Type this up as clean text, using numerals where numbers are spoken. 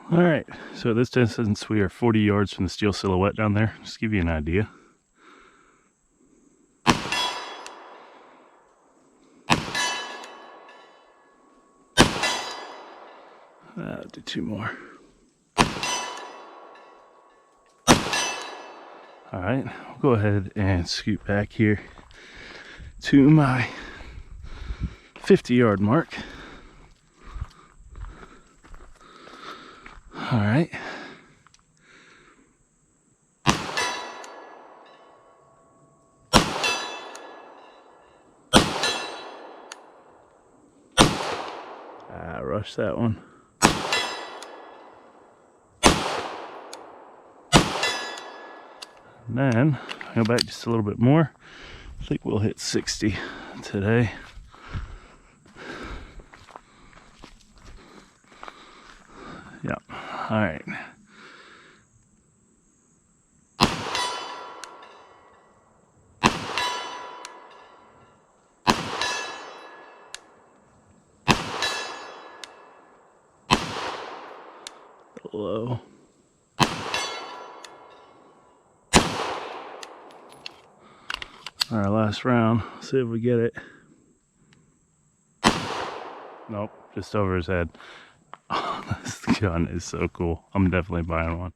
All right, so at this distance we are 40 yards from the steel silhouette down there. Just to give you an idea. I'll do two more. All right, I'll go ahead and scoot back here to my 50-yard mark. All right. I rushed that one. And then go back just a little bit more. I think we'll hit 60 today. Yep. All right. Low. Our last round. See if we get it. Nope, just over his head. Oh, this gun is so cool. I'm definitely buying one.